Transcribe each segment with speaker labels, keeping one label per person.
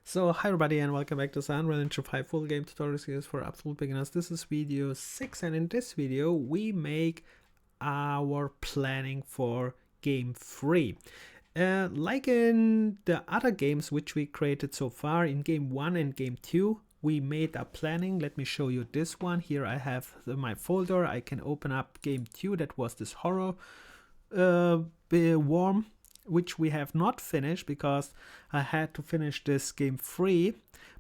Speaker 1: So hi everybody and welcome back to the Unreal Engine 5 full game tutorial series for absolute beginners. This is video 6 and in this video we make our planning for game 3. Like in the other games which we created so far, in game 1 and game 2 we made a planning. Let me show you this one. Here I have my folder. I can open up game 2, that was this horror worm, which we have not finished because I had to finish this game 3.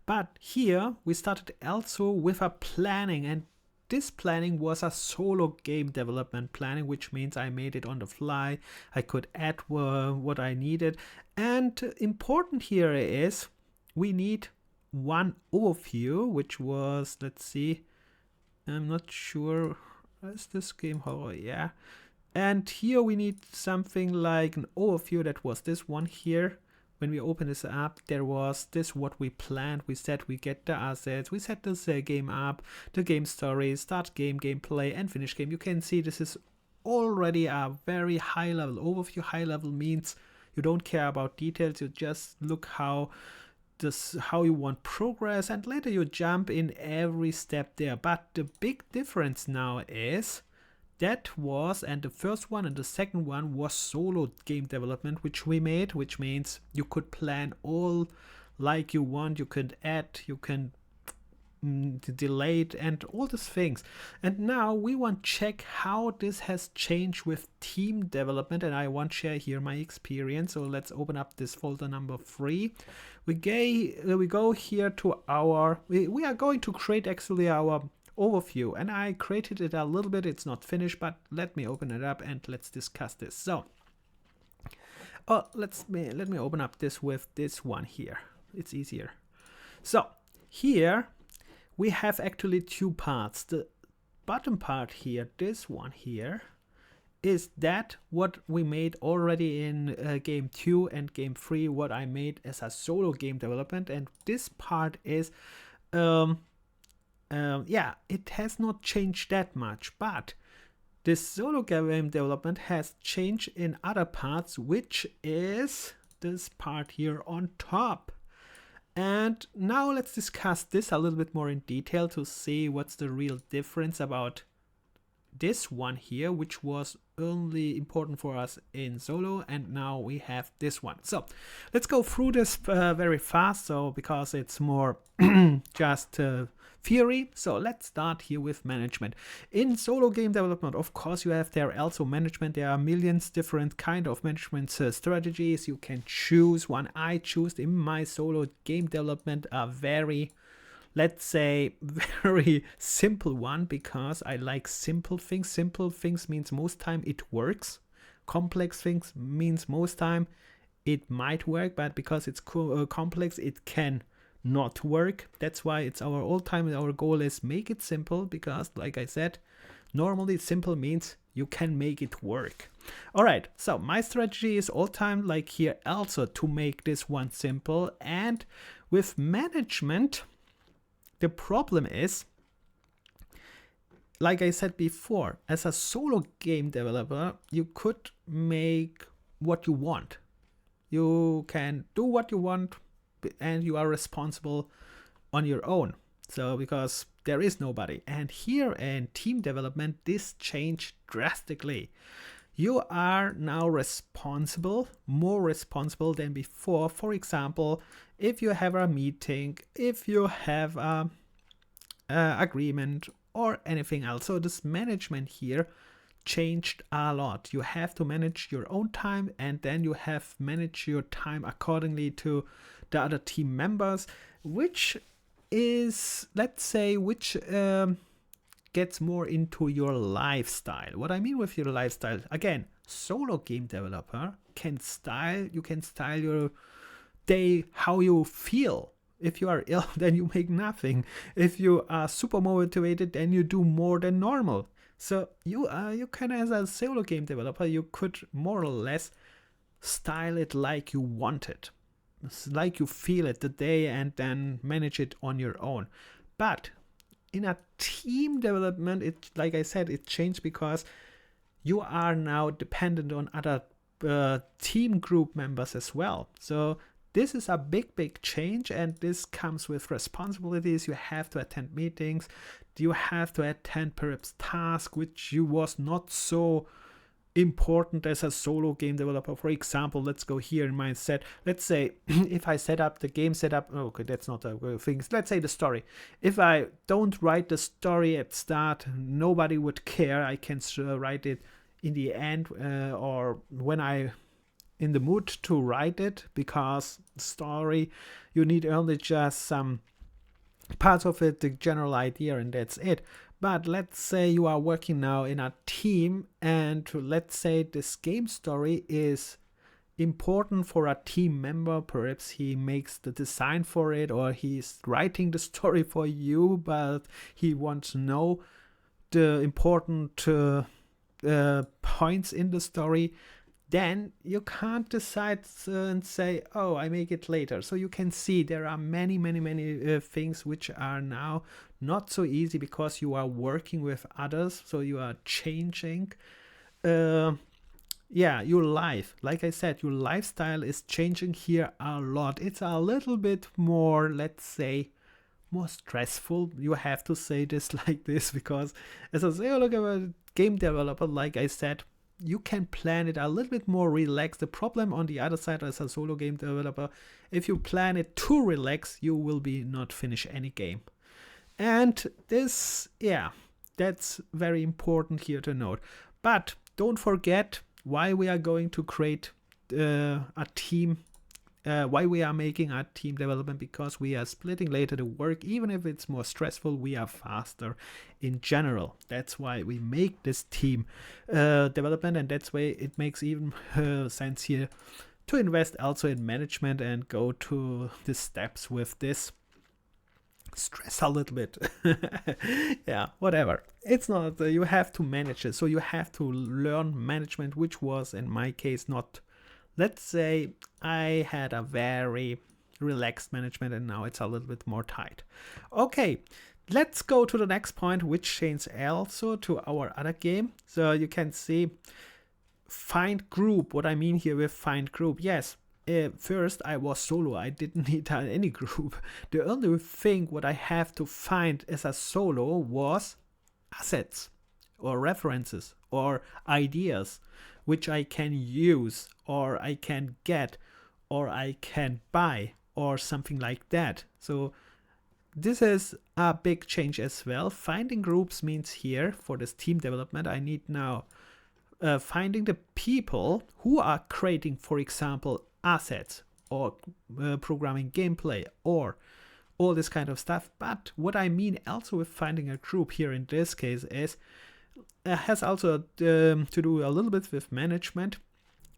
Speaker 1: But here we started also with a planning, and this planning was a solo game development planning, which means I made it on the fly. I could add what I needed. And important here is we need one overview, which was, let's see, I'm not sure, is this game horror? Yeah. And here we need something like an overview. That was this one here. When we open this up, there was this what we planned. We said we get the assets, we set this game up, the game story, start game, gameplay, and finish game. You can see this is already a very high level overview. High level means you don't care about details, you just look how you want progress, and later you jump in every step there. But the big difference now is that was, and the first one and the second one was solo game development, which we made, which means you could plan all like you want, you could add, you can delay it, and all these things. And now we want to check how this has changed with team development, and I want to share here my experience. So let's open up this folder number 3. We go here to our, we are going to create actually our overview, and I created it a little bit. It's not finished, but let me open it up and let's discuss this. So let me open up this with this one here. It's easier. So here we have actually two parts. The bottom part here, this one here, is that what we made already in game 2 and game 3, what I made as a solo game development. And this part is yeah, it has not changed that much, but this solo game development has changed in other parts, which is this part here on top. And now let's discuss this a little bit more in detail to see what's the real difference about this one here, which was only important for us in solo, and now we have this one. So let's go through this very fast, so because it's more just theory. So let's start here with management. In solo game development, of course, you have there also management. There are millions different kind of management strategies you can choose. One I choose in my solo game development a very, let's say, very simple one, because I like simple things. Simple things means most time it works. Complex things means most time it might work, but because it's complex, it can not work. That's why it's our our goal is make it simple, because like I said, normally simple means you can make it work. All right, so my strategy is all time like here also to make this one simple. And with management, the problem is, like I said before, as a solo game developer, you could make what you want. You can do what you want, and you are responsible on your own. So because there is nobody. And here in team development, this changed drastically. You are now responsible, more responsible than before. For example, if you have a meeting, if you have a agreement or anything else. So this management here changed a lot. You have to manage your own time, and then you have manage your time accordingly to the other team members, which is, let's say, which gets more into your lifestyle. What I mean with your lifestyle, again, solo game developer can style your day how you feel. If you are ill, then you make nothing. If you are super motivated, then you do more than normal. So you can, as a solo game developer, you could more or less style it like you want it, like you feel it the day, and then manage it on your own. But in a team development, it, like I said, it changed because you are now dependent on other team group members as well. So this is a big change, and this comes with responsibilities. You have to attend meetings, you have to attend perhaps tasks which you was not so important as a solo game developer. For example, let's go here in my set. Let's say if I set up the game setup, okay, that's not a thing. Let's say the story. If I don't write the story at start, nobody would care. I can write it in the end, or when I in the mood to write it, because story, you need only just some parts of it, the general idea, and that's it. But let's say you are working now in a team, and let's say this game story is important for a team member. Perhaps he makes the design for it, or he's writing the story for you, but he wants to know the important points in the story. Then you can't decide and say, oh, I make it later. So you can see there are many things which are now not so easy, because you are working with others. So you are changing your life. Like I said, your lifestyle is changing here a lot. It's a little bit more, let's say, more stressful. You have to say this like this, because as I say, oh, look, I'm a game developer, like I said, you can plan it a little bit more relaxed. The problem on the other side, as a solo game developer, if you plan it too relaxed, you will be not finish any game. And this, that's very important here to note. But don't forget why we are going to create a team, why we are making a team development, because we are splitting later the work. Even if it's more stressful, we are faster in general. That's why we make this team development, and that's why it makes even sense here to invest also in management and go to the steps with this. Stress a little bit. Yeah, whatever. It's not, you have to manage it. So you have to learn management, which was in my case not. Let's say I had a very relaxed management, and now it's a little bit more tight. Okay, let's go to the next point, which changes also to our other game. So you can see find group. What I mean here with find group. Yes, first I was solo. I didn't need any group. The only thing what I have to find as a solo was assets or references or ideas which I can use, or I can get, or I can buy, or something like that. So this is a big change as well. Finding groups means here for this team development, I need now finding the people who are creating, for example, assets or programming gameplay or all this kind of stuff. But what I mean also with finding a group here in this case is has also to do a little bit with management.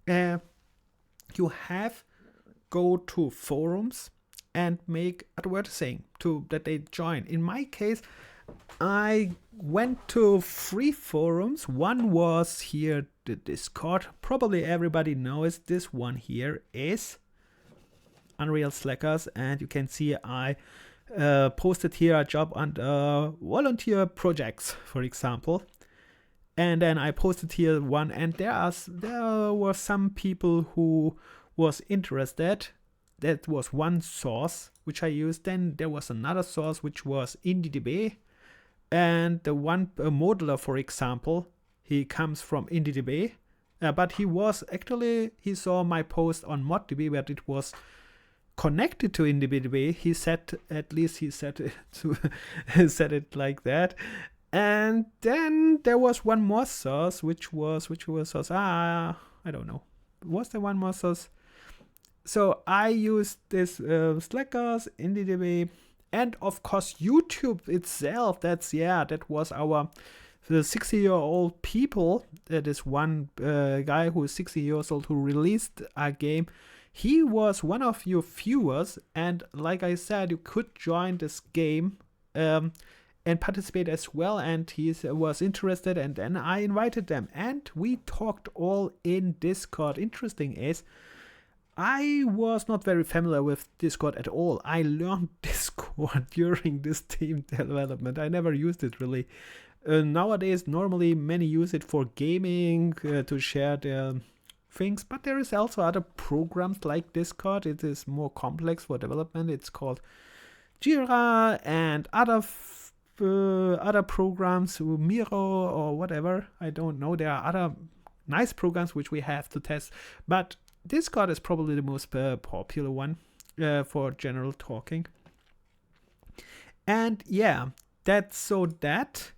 Speaker 1: You have go to forums and make advertising to that they join. In my case, I went to 3 forums. One was here, the Discord. Probably everybody knows this one here is Unreal Slackers, and you can see I posted here a job under volunteer projects, for example. And then I posted here one, and there were some people who was interested. That was one source which I used. Then there was another source which was IndieDB, and the one modeler, for example, he comes from IndieDB, but he saw my post on ModDB where it was connected to IndieDB. He said, at least he said it to said it like that. And then there was one more source, which was source. I don't know. Was there one more source? So I used this Slackers, IndieDB, and of course YouTube itself. That was our 60-year-old people. That is one guy who is 60 years old who released a game. He was one of your viewers, and like I said, you could join this game and participate as well, and he was interested, and then I invited them, and we talked all in Discord. Interesting is, I was not very familiar with Discord at all. I learned Discord during this team development. I never used it really. Nowadays, normally many use it for gaming, to share their things, but there is also other programs like Discord. It is more complex for development. It's called Jira and other programs, Miro or whatever. I don't know. There are other nice programs which we have to test, but Discord is probably the most popular one for general talking. And yeah, that's so that.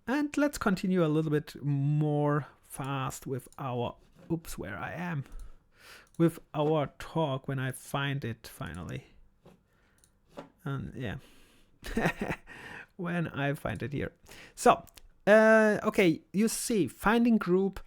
Speaker 1: And let's continue a little bit more fast with our where I am with our talk when I find it finally. And yeah, when I find it here. So okay, you see, finding group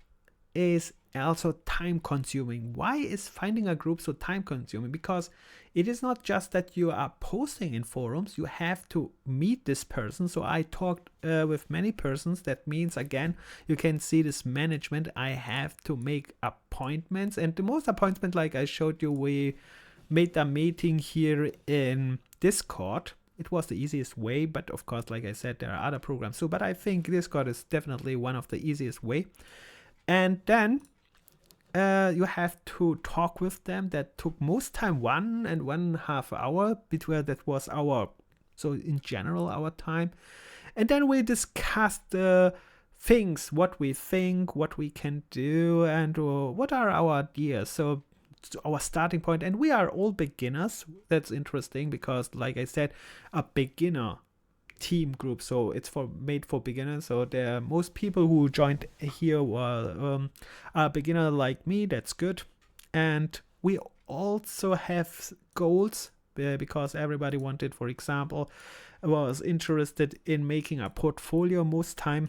Speaker 1: is also time consuming. Why is finding a group so time consuming? Because it is not just that you are posting in forums, you have to meet this person. So I talked with many persons. That means, again, you can see this management. I have to make appointments, and the most appointment, like I showed you, we made a meeting here in Discord. It was the easiest way, but of course, like I said, there are other programs too, but I think Discord is definitely one of the easiest way. And then you have to talk with them. That took most time 1.5 hours. Between that was so in general our time. And then we discussed things, what we think, what we can do, and what are our ideas. So our starting point, and we are all beginners. That's interesting because, like I said, a beginner team group, so it's made for beginners. So there most people who joined here were a beginner like me. That's good. And we also have goals because everybody wanted, for example, was interested in making a portfolio most time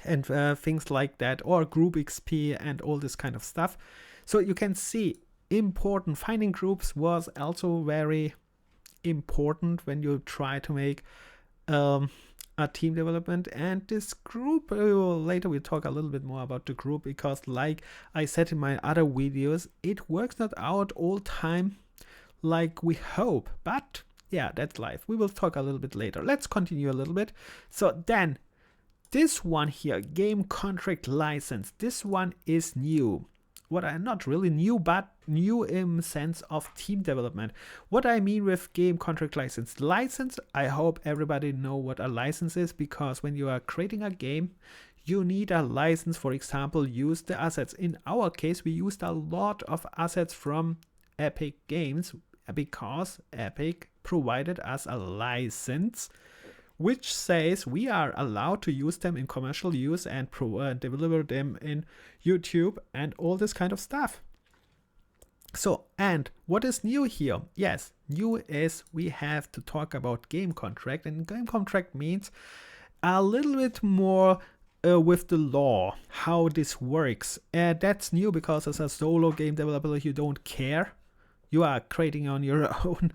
Speaker 1: and things like that, or group XP and all this kind of stuff. So you can see important. Finding groups was also very important when you try to make a team development. And this group, later we'll talk a little bit more about the group, because like I said in my other videos, it works not out all time like we hope, but yeah, that's life. We will talk a little bit later. Let's continue a little bit. So then this one here, game contract license, this one is new. What I not really new, but new in sense of team development. What I mean with game contract license, I hope everybody know what a license is, because when you are creating a game, you need a license. For example, use the assets. In our case, we used a lot of assets from Epic Games because Epic provided us a license which says we are allowed to use them in commercial use and deliver them in YouTube and all this kind of stuff. So, and what is new here? Yes, new is we have to talk about game contract, and game contract means a little bit more with the law, how this works. That's new because as a solo game developer, you don't care. You are creating on your own.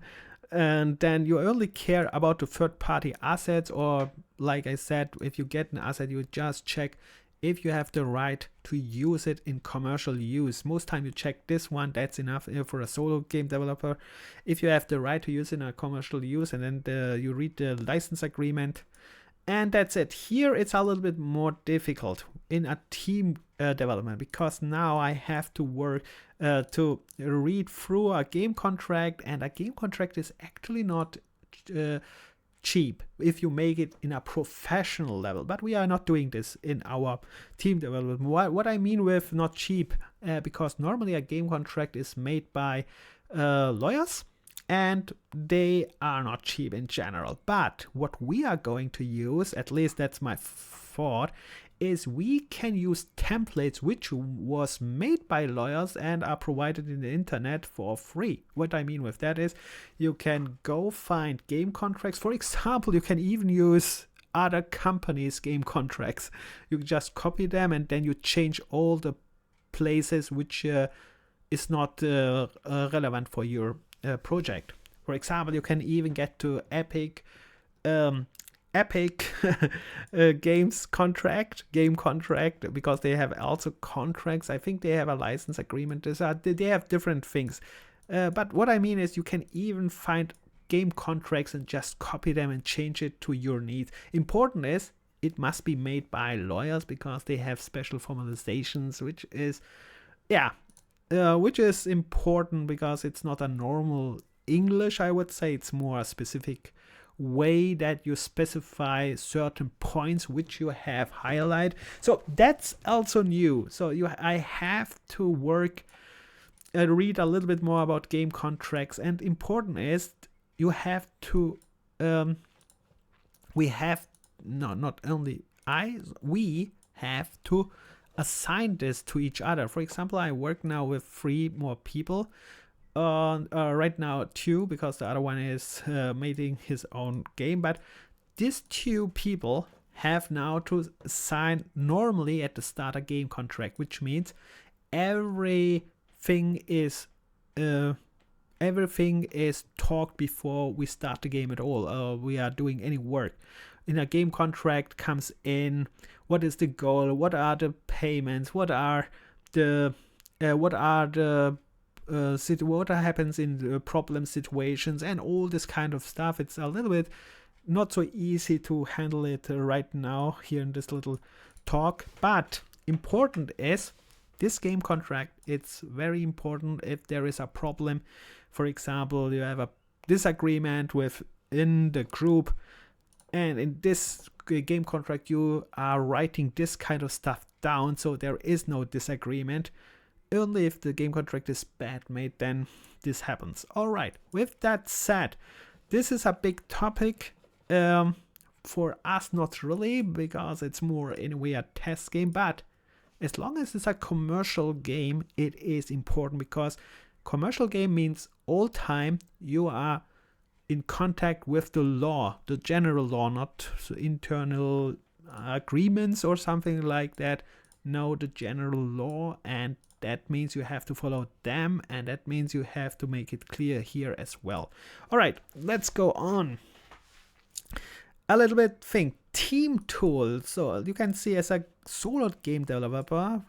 Speaker 1: And then you only care about the third-party assets, or like I said, if you get an asset, you just check if you have the right to use it in commercial use. Most time you check this one, that's enough for a solo game developer. If you have the right to use it in a commercial use, and then you read the license agreement, and that's it. Here it's a little bit more difficult in a team development, because now I have to work to read through a game contract, and a game contract is actually not cheap if you make it in a professional level. But we are not doing this in our team development. What I mean with not cheap, because normally a game contract is made by lawyers, and they are not cheap in general. But what we are going to use, at least that's my thought, is we can use templates which was made by lawyers and are provided in the internet for free. What I mean with that is you can go find game contracts. For example, you can even use other companies' game contracts. You just copy them and then you change all the places which is not relevant for your project. For example, you can even get to Epic Games game contract, because they have also contracts. I think they have a license agreement. They have different things. But what I mean is you can even find game contracts and just copy them and change it to your needs. Important is it must be made by lawyers, because they have special formalizations, which is yeah, which is important because it's not a normal English, I would say. It's more a specific way that you specify certain points which you have highlighted. So that's also new. So I have to read a little bit more about game contracts, and important is you have to we have no not only we have to assign this to each other. For example, I work now with 3 more people. Right now 2, because the other one is making his own game. But these 2 people have now to sign normally at the start a game contract, which means everything is talked before we start the game at all. We are doing any work. In a game contract comes in what is the goal, what are the payments, what happens in the problem situations, and all this kind of stuff. It's a little bit not so easy to handle it right now here in this little talk, but important is this game contract. It's very important if there is a problem. For example, you have a disagreement within the group, and in this game contract you are writing this kind of stuff down, so there is no disagreement. Only if the game contract is bad made, then this happens. All right, with that said, this is a big topic. For us, not really, because it's more in a way a test game, but as long as it's a commercial game, it is important, because commercial game means all time you are in contact with the law, the general law, not internal agreements or something like that. No, the general law, and that means you have to follow them, and that means you have to make it clear here as well. All right, let's go on. A little bit thing, team tools. So you can see, as a solo game developer,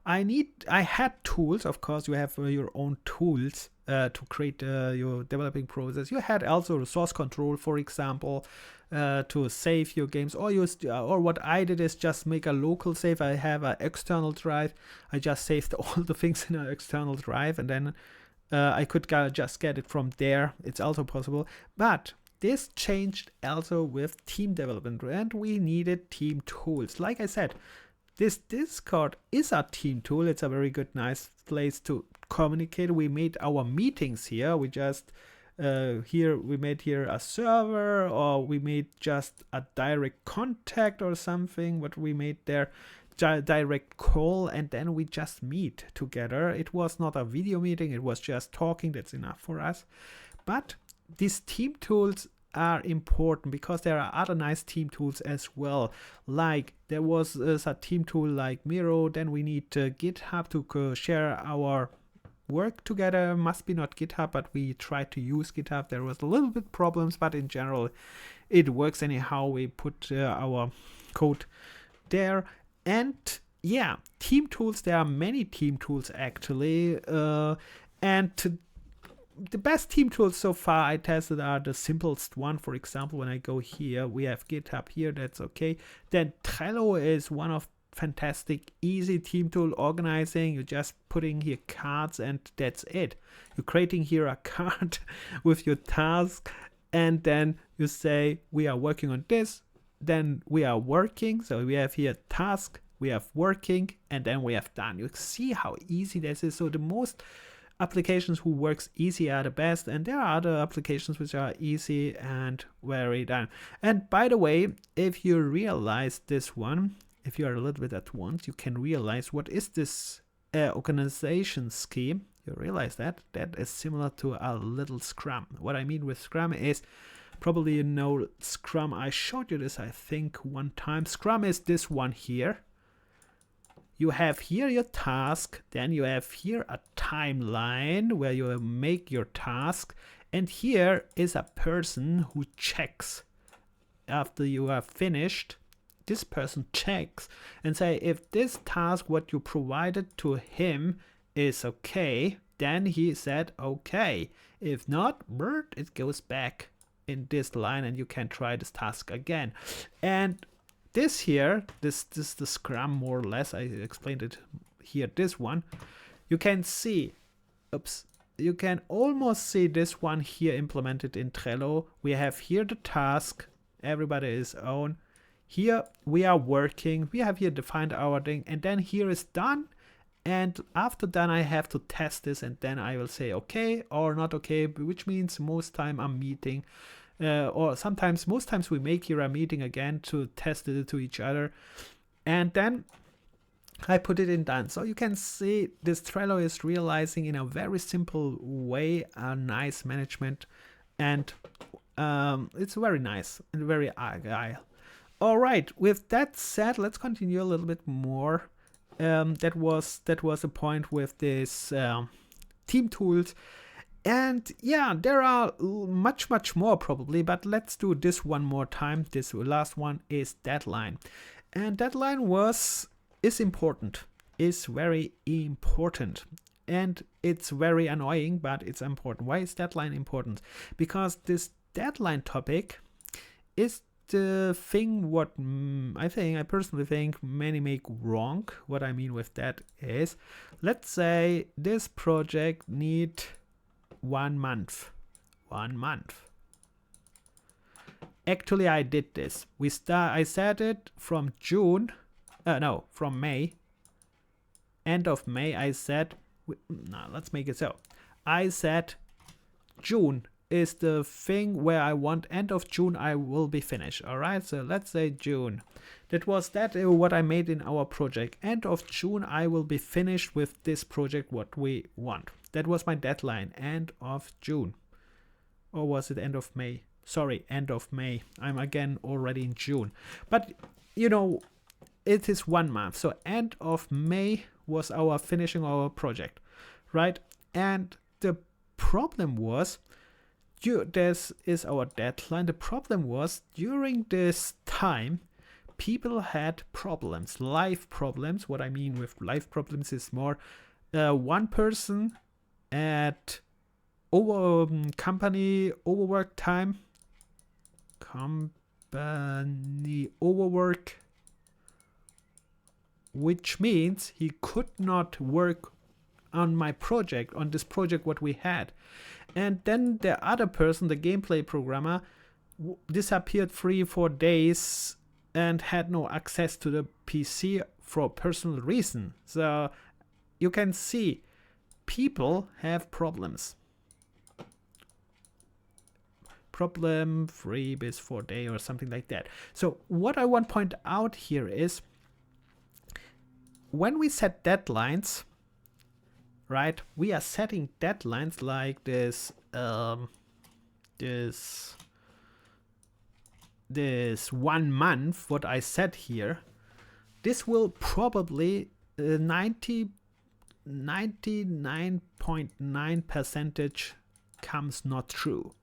Speaker 1: I had tools. Of course, you have your own tools to create your developing process. You had also resource control, for example, to save your games, or what I did is just make a local save. I have an external drive. I just saved all the things in an external drive, and then I could just get it from there. It's also possible, but this changed also with team development, and we needed team tools. Like I said, this Discord is a team tool. It's a very good, nice place to communicate. We made our meetings here. We just we made here a server, or we made just a direct contact or something. What we made there, direct call, and then we just meet together. It was not a video meeting. It was just talking. That's enough for us. But these team tools are important, because there are other nice team tools as well. Like there was a team tool like Miro. Then we need GitHub to share our work together. Must be not GitHub, but we tried to use GitHub. There was a little bit problems, but in general it works anyhow. We put our code there. And yeah, team tools, there are many team tools actually, and the best team tools so far I tested are the simplest one. For example, when I go here, we have GitHub here. That's okay. Then Trello is one of fantastic, easy team tool organizing. You're just putting here cards, and that's it. You're creating here a card with your task, and then you say we are working on this. Then we are working. So we have here task, we have working, and then we have done. You see how easy this is. So the most applications who works easy are the best, and there are other applications which are easy and very done. And by the way, if you realize this one, if you are a little bit advanced, you can realize what is this organization scheme. You realize that is similar to a little Scrum. What I mean with Scrum is, probably you know Scrum. I showed you this, I think, one time. Scrum is this one here. You have here your task, then you have here a timeline where you make your task, and here is a person who checks after you are finished. This person checks and say if this task what you provided to him is okay, then he said okay. If not, it goes back in this line and you can try this task again. And this here, this the Scrum more or less, I explained it here this one, you can see, oops, you can almost see this one here implemented in Trello. We have here the task, everybody is on. Here we are working, we have here defined our thing, and then here is done. And after done, I have to test this, and then I will say okay or not okay, which means most time I'm meeting, or sometimes, most times we make here a meeting again to test it to each other, and then I put it in done. So you can see this Trello is realizing in a very simple way a nice management, and it's very nice and very agile. All right, with that said, let's continue a little bit more. That was a point with this team tools, and yeah, there are much more probably, but let's do this one more time. This last one is deadline, and deadline is important, is very important, and it's very annoying, but it's important. Why is deadline important? Because this deadline topic is the thing what I personally think many make wrong. What I mean with that is, let's say this project need 1 month. Actually, I did this. I started from from May. End of May, I said, let's make it so. I said June is the thing where I want end of June I will be finished. All right, so let's say June. That was what I made in our project. End of June I will be finished with this project what we want. That was my deadline, end of June. Or was it end of May? Sorry, end of May. I'm again already in June. But you know, it is 1 month. So end of May was our finishing our project, right? And the problem was, this is our deadline. The problem was, during this time, people had problems, life problems. What I mean with life problems is more one person at company overwork time, which means he could not work on my project, on this project what we had. And then the other person, the gameplay programmer, disappeared 3-4 days and had no access to the PC for personal reason. So you can see people have problems. Problem 3-4 days or something like that. So what I want to point out here is, when we set deadlines, right, we are setting deadlines like this this 1 month what I said here. This will probably 99.9% comes not true.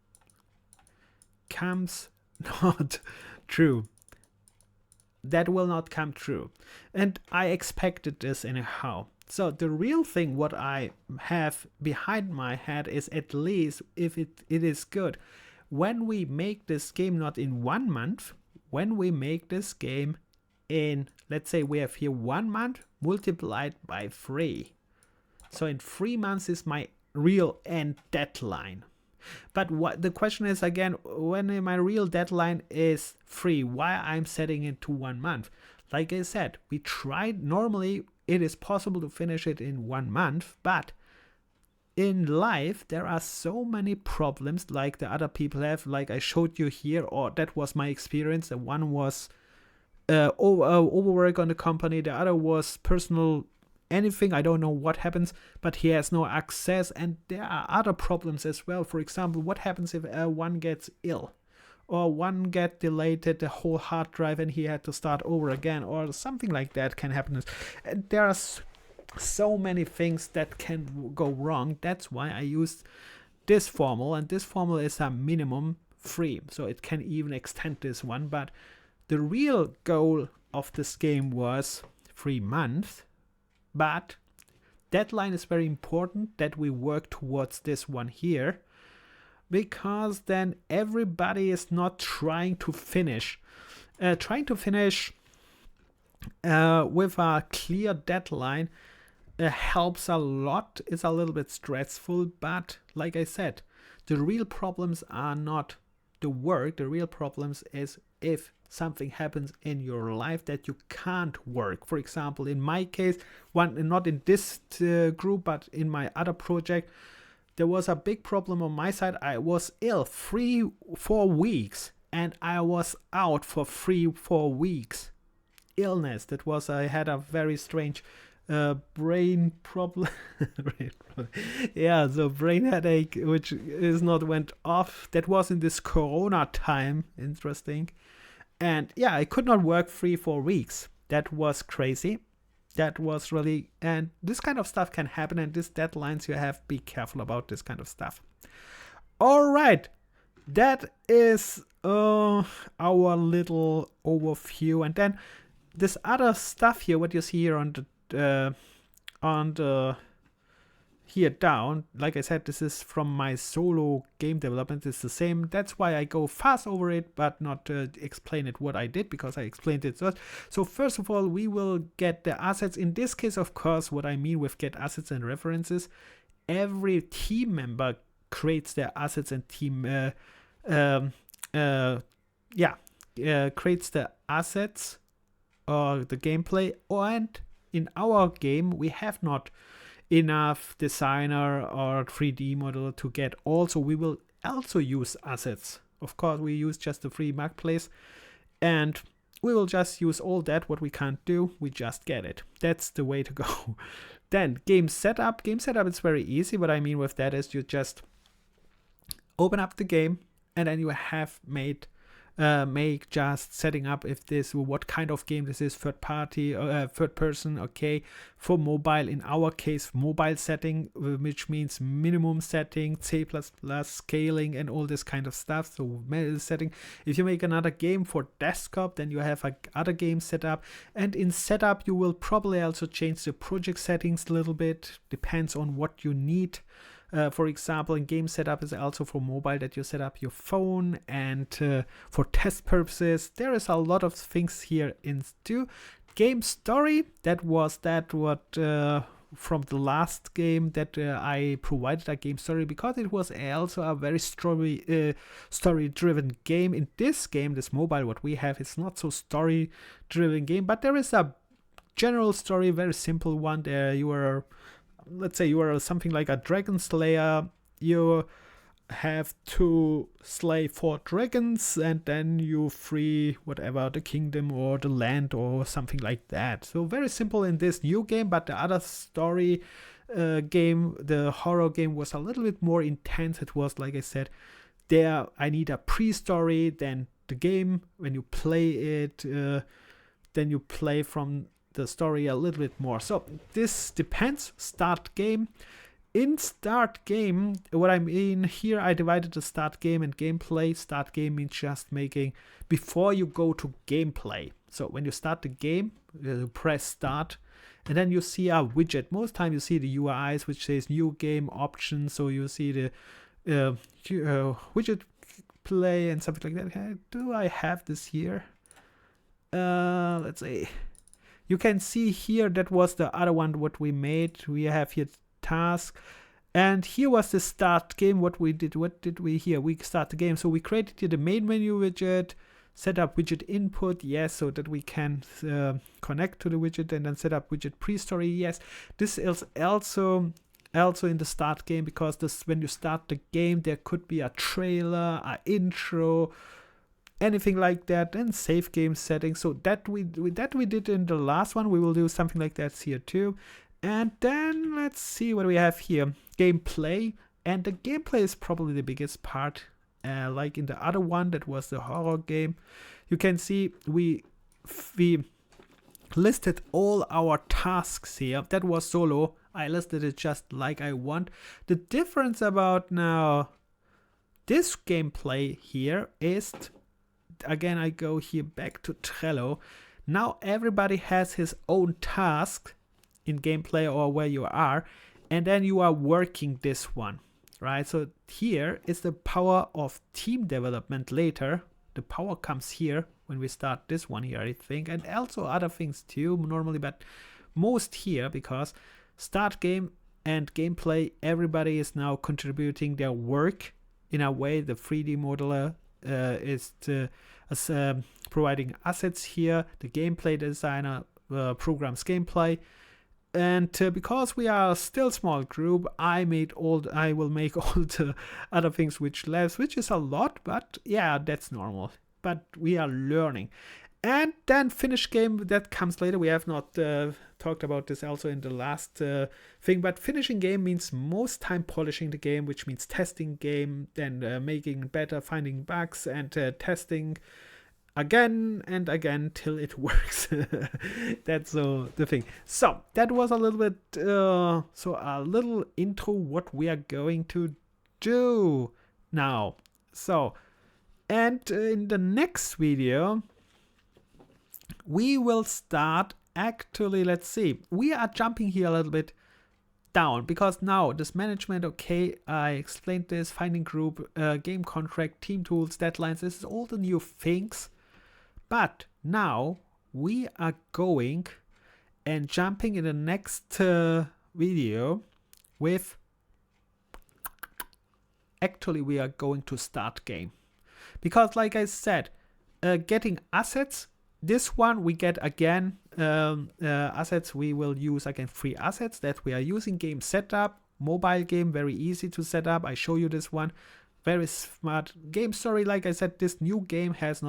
Speaker 1: That will not come true, and I expected this anyhow. So the real thing what I have behind my head is, at least if it is good, when we make this game not in 1 month, when we make this game in, let's say we have here 1 month multiplied by 3. So in 3 months is my real end deadline. But what the question is again, when my real deadline is 3, why I'm setting it to 1 month? Like I said, we tried, normally it is possible to finish it in 1 month, but in life there are so many problems like the other people have, like I showed you here, or that was my experience. The one was overwork on the company, the other was personal anything, I don't know what happens, but he has no access, and there are other problems as well. For example, what happens if one gets ill, or one get deleted the whole hard drive and he had to start over again, or something like that can happen. And there are so many things that can go wrong. That's why I used this formula, and this formula is a minimum 3, so it can even extend this one. But the real goal of this game was 3 months. But deadline is very important that we work towards this one here, because then everybody is not trying to finish with a clear deadline. helps a lot. It's a little bit stressful, but like I said, the real problems are not the work. The real problems is if something happens in your life that you can't work. For example, in my case, not in this group, but in my other project, there was a big problem on my side. I was ill 4 weeks, and I was out for 4 weeks. Illness. That was, I had a very strange brain problem. Yeah, so brain headache, which is not went off. That was in this Corona time. Interesting. And yeah, I could not work 4 weeks. That was crazy. That was really, and this kind of stuff can happen, and these deadlines, you have to be careful about this kind of stuff. All right, that is our little overview. And then this other stuff here, what you see here on the here down, like I said, this is from my solo game development. It's the same. That's why I go fast over it, but not explain it what I did, because I explained it first. So first of all, we will get the assets. In this case, of course, what I mean with get assets and references, every team member creates their assets and creates the assets or the gameplay. And in our game, we have not enough designer or 3D modeler to get all, so we will also use assets. Of course, we use just the free marketplace, and we will just use all that. What we can't do, we just get it. That's the way to go. Then game setup. Game setup is very easy. What I mean with that is you just open up the game, and then you have make just setting up if this, what kind of game this is, third party, third person, okay, for mobile, in our case mobile setting, which means minimum setting, C++ scaling and all this kind of stuff. So setting, if you make another game for desktop, then you have other game setup, and in setup you will probably also change the project settings a little bit, depends on what you need. For example, in game setup is also for mobile that you set up your phone, and for test purposes. There is a lot of things here in too. Game story, that was what from the last game that I provided a game story, because it was also a very story-driven game. In this game, this mobile, what we have, is not so story-driven game, but there is a general story, very simple one. There you are, let's say you are something like a dragon slayer. You have to slay 4 dragons, and then you free whatever, the kingdom or the land or something like that. So very simple in this new game, but the other story game, the horror game, was a little bit more intense. It was, like I said, there I need a pre-story, then the game, when you play it, then you play from the story a little bit more. So this depends. Start game. In start game, what I mean here, I divided the start game and gameplay. Start game means just making before you go to gameplay. So when you start the game, you press start, and then you see a widget. Most time you see the UIs which says new game options. So you see the widget play and something like that. Do I have this here? Let's see. You can see here, that was the other one what we made. We have here task, and here was the start game. What did we here? We start the game. So we created here the main menu widget, set up widget input, yes, so that we can connect to the widget, and then set up widget pre-story, yes. This is also in the start game, because this, when you start the game, there could be a trailer, an intro, anything like that, and save game settings. So that we did in the last one. We will do something like that here too. And then let's see what we have here. Gameplay, and the gameplay is probably the biggest part. Like in the other one, that was the horror game. You can see we listed all our tasks here. That was solo. I listed it just like I want. The difference about now this gameplay here is, again, I go here back to Trello. Now everybody has his own task in gameplay or where you are, and then you are working this one, right? So here is the power of team development later. The power comes here when we start this one here, I think, and also other things too normally, but most here, because start game and gameplay, everybody is now contributing their work in a way. The 3D modeler is providing assets here. The gameplay designer programs gameplay. And because we are still a small group, I will make all the other things which is a lot, but yeah, that's normal. But we are learning. And then finish game, that comes later. We have not talked about this also in the last thing, but finishing game means most time polishing the game, which means testing game, then making better, finding bugs, and testing again and again till it works. That's the thing. So that was a little bit a little intro what we are going to do now. So, and in the next video we will start, actually, let's see, we are jumping here a little bit down, because now this management, okay, I explained this, finding group, game contract, team tools, deadlines, this is all the new things. But now we are going and jumping in the next video with, actually we are going to start game. Because like I said, getting assets, this one we get again, assets, we will use again 3 assets that we are using. Game setup, mobile game, very easy to set up. I show you this one. Very smart game story. Like I said, this new game it's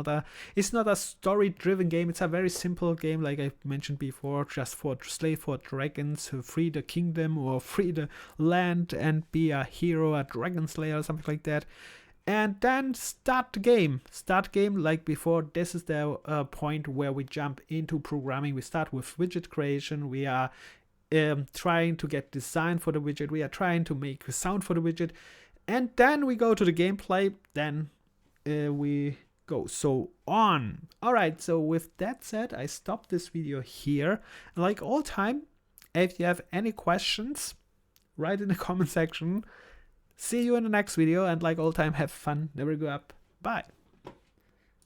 Speaker 1: not a story driven game. It's a very simple game, like I mentioned before, just for slave for dragons, to free the kingdom or free the land and be a hero, a dragon slayer or something like that. And then start the game. Start game like before. This is the point where we jump into programming. We start with widget creation. We are trying to get design for the widget. We are trying to make sound for the widget. And then we go to the gameplay, then we go so on. Alright, so with that said, I stop this video here. And like all time, if you have any questions, write in the comment section. See you in the next video, and like all time, have fun, never go up. Bye.